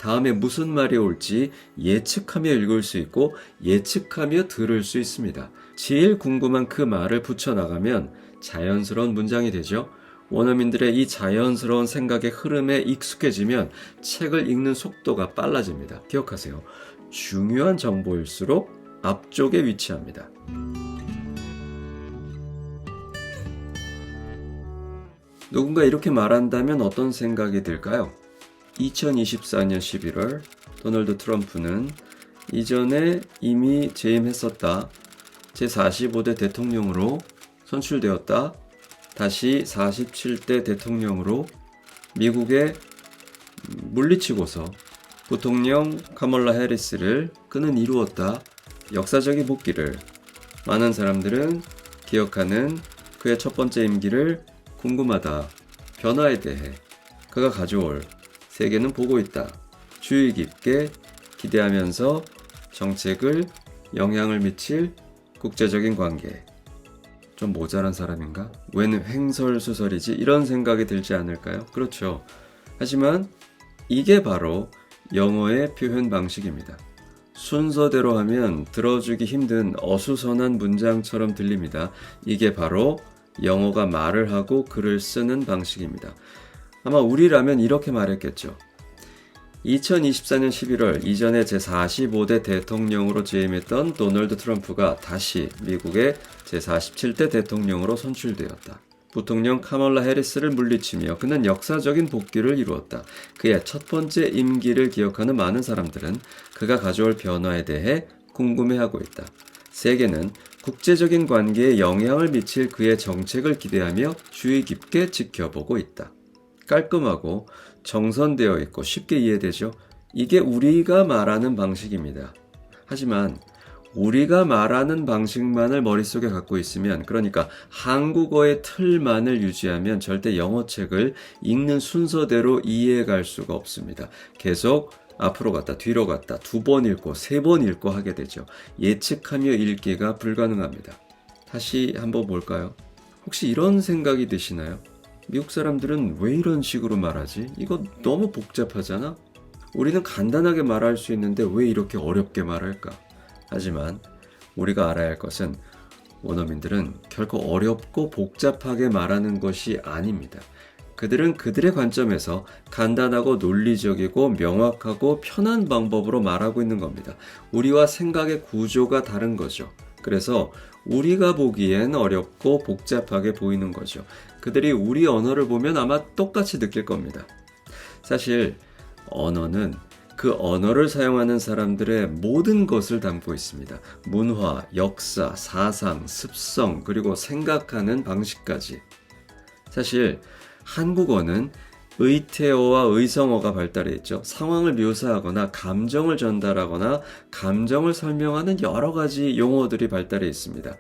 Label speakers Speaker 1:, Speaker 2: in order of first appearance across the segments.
Speaker 1: 다음에 무슨 말이 올지 예측하며 읽을 수 있고 예측하며 들을 수 있습니다. 제일 궁금한 그 말을 붙여나가면 자연스러운 문장이 되죠. 원어민들의 이 자연스러운 생각의 흐름에 익숙해지면 책을 읽는 속도가 빨라집니다. 기억하세요. 중요한 정보일수록 앞쪽에 위치합니다. 누군가 이렇게 말한다면 어떤 생각이 들까요? 2024년 11월 도널드 트럼프는 이전에 이미 재임했었다. 제45대 대통령으로 선출되었다. 다시 47대 대통령으로 미국에 물리치고서 부통령 카멀라 해리스를 그는 이루었다. 역사적인 복귀를 많은 사람들은 기억하는 그의 첫 번째 임기를 궁금하다. 변화에 대해 그가 가져올 세계는 보고 있다. 주의 깊게 기대하면서 정책을 영향을 미칠 국제적인 관계. 좀 모자란 사람인가? 웬 횡설수설이지? 이런 생각이 들지 않을까요? 그렇죠. 하지만 이게 바로 영어의 표현 방식입니다. 순서대로 하면 들어주기 힘든 어수선한 문장처럼 들립니다. 이게 바로 영어가 말을 하고 글을 쓰는 방식입니다. 아마 우리라면 이렇게 말했겠죠. 2024년 11월 이전에 제45대 대통령으로 재임했던 도널드 트럼프가 다시 미국의 제47대 대통령으로 선출되었다. 부통령 카멀라 해리스를 물리치며 그는 역사적인 복귀를 이루었다. 그의 첫 번째 임기를 기억하는 많은 사람들은 그가 가져올 변화에 대해 궁금해하고 있다. 세계는 국제적인 관계에 영향을 미칠 그의 정책을 기대하며 주의 깊게 지켜보고 있다. 깔끔하고 정선되어 있고 쉽게 이해되죠? 이게 우리가 말하는 방식입니다. 하지만 우리가 말하는 방식만을 머릿속에 갖고 있으면, 그러니까 한국어의 틀만을 유지하면 절대 영어책을 읽는 순서대로 이해해 갈 수가 없습니다. 계속 앞으로 갔다 뒤로 갔다 2번 읽고 3번 읽고 하게 되죠. 예측하며 읽기가 불가능합니다. 다시 한번 볼까요? 혹시 이런 생각이 드시나요? 미국 사람들은 왜 이런 식으로 말하지? 이거 너무 복잡하잖아? 우리는 간단하게 말할 수 있는데 왜 이렇게 어렵게 말할까? 하지만 우리가 알아야 할 것은 원어민들은 결코 어렵고 복잡하게 말하는 것이 아닙니다. 그들은 그들의 관점에서 간단하고 논리적이고 명확하고 편한 방법으로 말하고 있는 겁니다. 우리와 생각의 구조가 다른 거죠. 그래서 우리가 보기엔 어렵고 복잡하게 보이는 거죠. 그들이 우리 언어를 보면 아마 똑같이 느낄 겁니다. 사실 언어는 그 언어를 사용하는 사람들의 모든 것을 담고 있습니다. 문화, 역사, 사상, 습성, 그리고 생각하는 방식까지. 사실 한국어는 의태어와 의성어가 발달해 있죠. 상황을 묘사하거나 감정을 전달하거나 감정을 설명하는 여러 가지 용어들이 발달해 있습니다.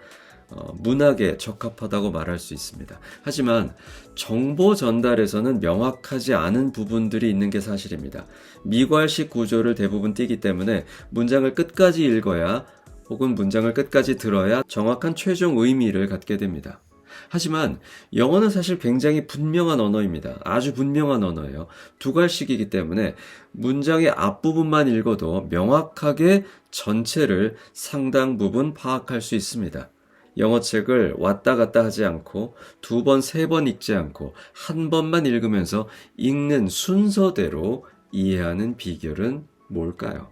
Speaker 1: 문학에 적합하다고 말할 수 있습니다. 하지만 정보 전달에서는 명확하지 않은 부분들이 있는 게 사실입니다. 미괄식 구조를 대부분 띠기 때문에 문장을 끝까지 읽어야 혹은 문장을 끝까지 들어야 정확한 최종 의미를 갖게 됩니다. 하지만 영어는 사실 굉장히 분명한 언어입니다. 아주 분명한 언어예요. 두괄식이기 때문에 문장의 앞부분만 읽어도 명확하게 전체를 상당 부분 파악할 수 있습니다. 영어책을 왔다 갔다 하지 않고 2번, 3번 읽지 않고 한 번만 읽으면서 읽는 순서대로 이해하는 비결은 뭘까요?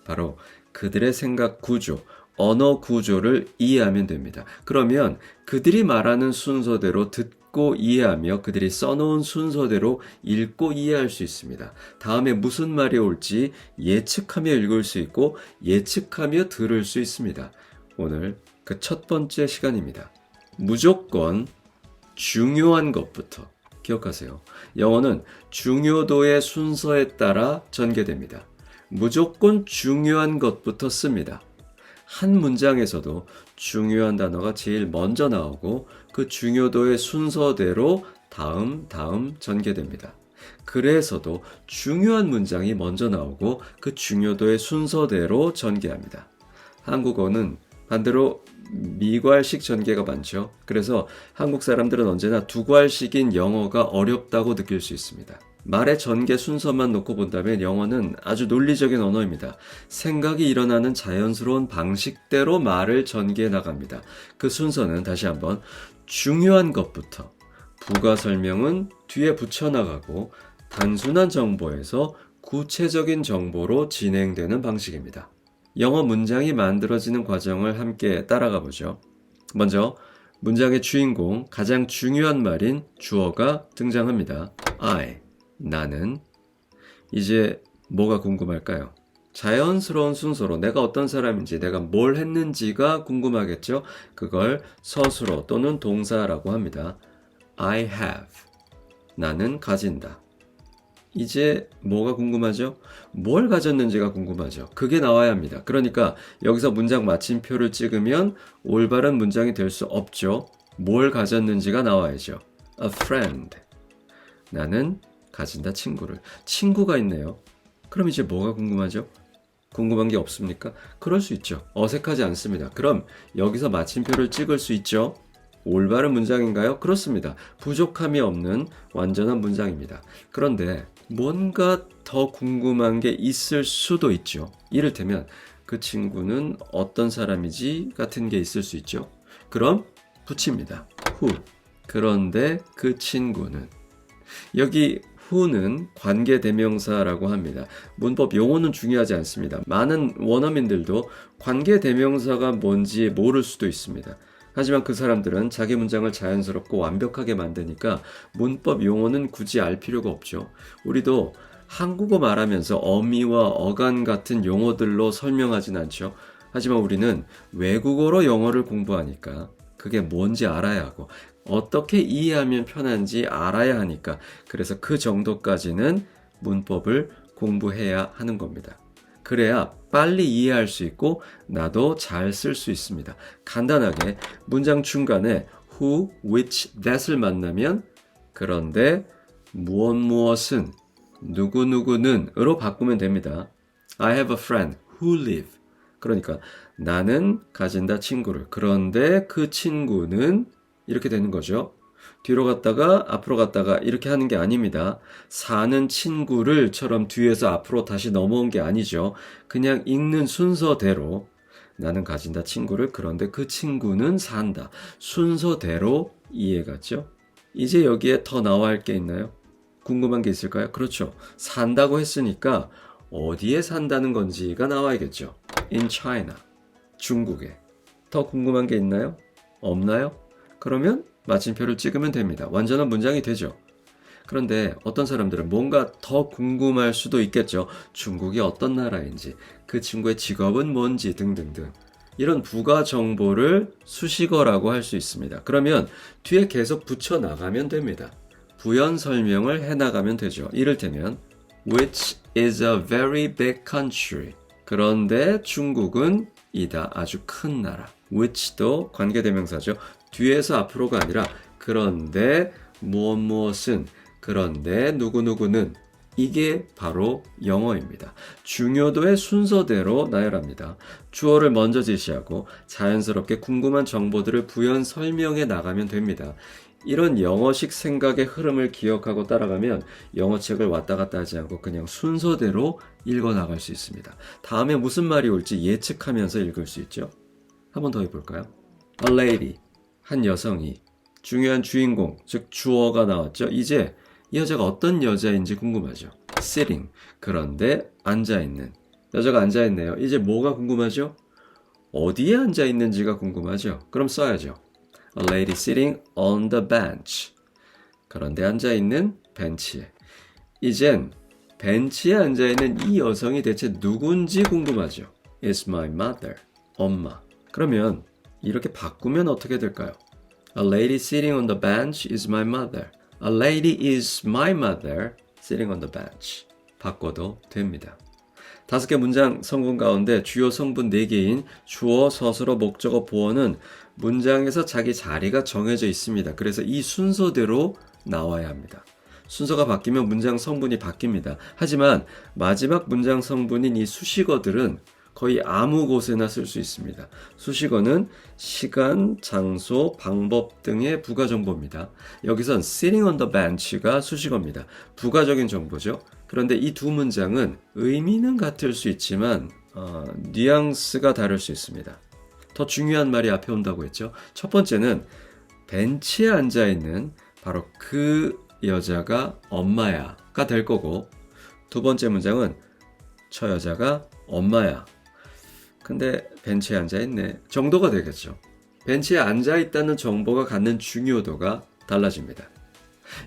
Speaker 1: 바로 그들의 생각 구조, 언어 구조를 이해하면 됩니다. 그러면 그들이 말하는 순서대로 듣고 이해하며 그들이 써놓은 순서대로 읽고 이해할 수 있습니다. 다음에 무슨 말이 올지 예측하며 읽을 수 있고 예측하며 들을 수 있습니다. 오늘 그 첫 번째 시간입니다. 무조건 중요한 것부터 기억하세요. 영어는 중요도의 순서에 따라 전개됩니다. 무조건 중요한 것부터 씁니다. 한 문장에서도 중요한 단어가 제일 먼저 나오고 그 중요도의 순서대로 다음 전개됩니다. 글에서도 중요한 문장이 먼저 나오고 그 중요도의 순서대로 전개합니다. 한국어는 반대로 미괄식 전개가 많죠. 그래서 한국 사람들은 언제나 두괄식인 영어가 어렵다고 느낄 수 있습니다. 말의 전개 순서만 놓고 본다면 영어는 아주 논리적인 언어입니다. 생각이 일어나는 자연스러운 방식대로 말을 전개해 나갑니다. 그 순서는 다시 한번 중요한 것부터 부가 설명은 뒤에 붙여나가고 단순한 정보에서 구체적인 정보로 진행되는 방식입니다. 영어 문장이 만들어지는 과정을 함께 따라가 보죠. 먼저 문장의 주인공, 가장 중요한 말인 주어가 등장합니다. I, 나는. 이제 뭐가 궁금할까요? 자연스러운 순서로 내가 어떤 사람인지, 내가 뭘 했는지가 궁금하겠죠? 그걸 서술어 또는 동사라고 합니다. I have. 나는 가진다. 이제 뭐가 궁금하죠? 뭘 가졌는지가 궁금하죠. 그게 나와야 합니다. 그러니까 여기서 문장 마침표를 찍으면 올바른 문장이 될 수 없죠. 뭘 가졌는지가 나와야죠. A friend. 나는 가진다 친구를. 친구가 있네요. 그럼 이제 뭐가 궁금하죠? 궁금한 게 없습니까? 그럴 수 있죠. 어색하지 않습니다. 그럼 여기서 마침표를 찍을 수 있죠. 올바른 문장인가요? 그렇습니다. 부족함이 없는 완전한 문장입니다. 그런데 뭔가 더 궁금한 게 있을 수도 있죠. 이를테면 그 친구는 어떤 사람이지 같은 게 있을 수 있죠. 그럼 붙입니다. who. 그런데 그 친구는. 여기 who는 관계대명사라고 합니다. 문법 용어는 중요하지 않습니다. 많은 원어민들도 관계대명사가 뭔지 모를 수도 있습니다. 하지만 그 사람들은 자기 문장을 자연스럽고 완벽하게 만드니까 문법 용어는 굳이 알 필요가 없죠. 우리도 한국어 말하면서 어미와 어간 같은 용어들로 설명하진 않죠. 하지만 우리는 외국어로 영어를 공부하니까 그게 뭔지 알아야 하고 어떻게 이해하면 편한지 알아야 하니까 그래서 그 정도까지는 문법을 공부해야 하는 겁니다. 그래야 빨리 이해할 수 있고 나도 잘 쓸 수 있습니다. 간단하게 문장 중간에 who, which, that을 만나면 그런데 무엇은 누구는 으로 바꾸면 됩니다. I have a friend who live. 그러니까 나는 가진다 친구를. 그런데 그 친구는 이렇게 되는 거죠. 뒤로 갔다가 앞으로 갔다가 이렇게 하는 게 아닙니다. 사는 친구를처럼 뒤에서 앞으로 다시 넘어온 게 아니죠. 그냥 읽는 순서대로 나는 가진다 친구를. 그런데 그 친구는 산다. 순서대로 이해갔죠? 이제 여기에 더 나와야 할 게 있나요? 궁금한 게 있을까요? 그렇죠. 산다고 했으니까 어디에 산다는 건지가 나와야겠죠. In China. 중국에. 더 궁금한 게 있나요? 없나요? 그러면 마침표를 찍으면 됩니다. 완전한 문장이 되죠. 그런데 어떤 사람들은 뭔가 더 궁금할 수도 있겠죠. 중국이 어떤 나라인지, 그 친구의 직업은 뭔지 등등등. 이런 부가 정보를 수식어라고 할 수 있습니다. 그러면 뒤에 계속 붙여 나가면 됩니다. 부연 설명을 해 나가면 되죠. 이를테면 which is a very big country. 그런데 중국은 이다 아주 큰 나라. which도 관계대명사죠. 뒤에서 앞으로가 아니라 그런데 무엇은 그런데 누구는 이게 바로 영어입니다. 중요도의 순서대로 나열합니다. 주어를 먼저 제시하고 자연스럽게 궁금한 정보들을 부연 설명해 나가면 됩니다. 이런 영어식 생각의 흐름을 기억하고 따라가면 영어책을 왔다 갔다 하지 않고 그냥 순서대로 읽어 나갈 수 있습니다. 다음에 무슨 말이 올지 예측하면서 읽을 수 있죠. 한 번 더 해볼까요? A lady, 한 여성이 중요한 주인공, 즉 주어가 나왔죠. 이제 이 여자가 어떤 여자인지 궁금하죠. sitting, 그런데 앉아있는. 여자가 앉아있네요. 이제 뭐가 궁금하죠? 어디에 앉아있는지가 궁금하죠. 그럼 써야죠. A lady sitting on the bench. 그런데 앉아있는 벤치에. 이젠 벤치에 앉아있는 이 여성이 대체 누군지 궁금하죠. It's my mother. 엄마. 그러면 이렇게 바꾸면 어떻게 될까요? A lady sitting on the bench is my mother. A lady is my mother sitting on the bench. 바꿔도 됩니다. 5개 문장 성분 가운데 주요 성분 4개인 주어, 서술어, 목적어, 보어는 문장에서 자기 자리가 정해져 있습니다. 그래서 이 순서대로 나와야 합니다. 순서가 바뀌면 문장 성분이 바뀝니다. 하지만 마지막 문장 성분인 이 수식어들은 거의 아무 곳에나 쓸 수 있습니다. 수식어는 시간, 장소, 방법 등의 부가 정보입니다. 여기선 sitting on the bench가 수식어입니다. 부가적인 정보죠. 그런데 이 두 문장은 의미는 같을 수 있지만 뉘앙스가 다를 수 있습니다. 더 중요한 말이 앞에 온다고 했죠. 첫 번째는 벤치에 앉아있는 바로 그 여자가 엄마야가 될 거고, 두 번째 문장은 저 여자가 엄마야. 근데 벤치에 앉아있네 정도가 되겠죠. 벤치에 앉아있다는 정보가 갖는 중요도가 달라집니다.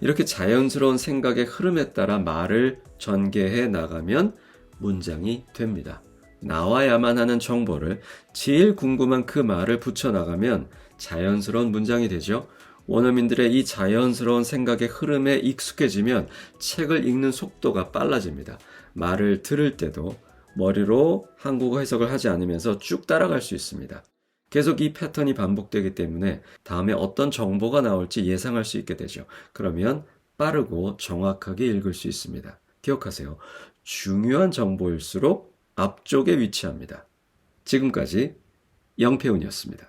Speaker 1: 이렇게 자연스러운 생각의 흐름에 따라 말을 전개해 나가면 문장이 됩니다. 나와야만 하는 정보를 제일 궁금한 그 말을 붙여나가면 자연스러운 문장이 되죠. 원어민들의 이 자연스러운 생각의 흐름에 익숙해지면 책을 읽는 속도가 빨라집니다. 말을 들을 때도 머리로 한국어 해석을 하지 않으면서 쭉 따라갈 수 있습니다. 계속 이 패턴이 반복되기 때문에 다음에 어떤 정보가 나올지 예상할 수 있게 되죠. 그러면 빠르고 정확하게 읽을 수 있습니다. 기억하세요. 중요한 정보일수록 앞쪽에 위치합니다. 지금까지 영패훈이었습니다.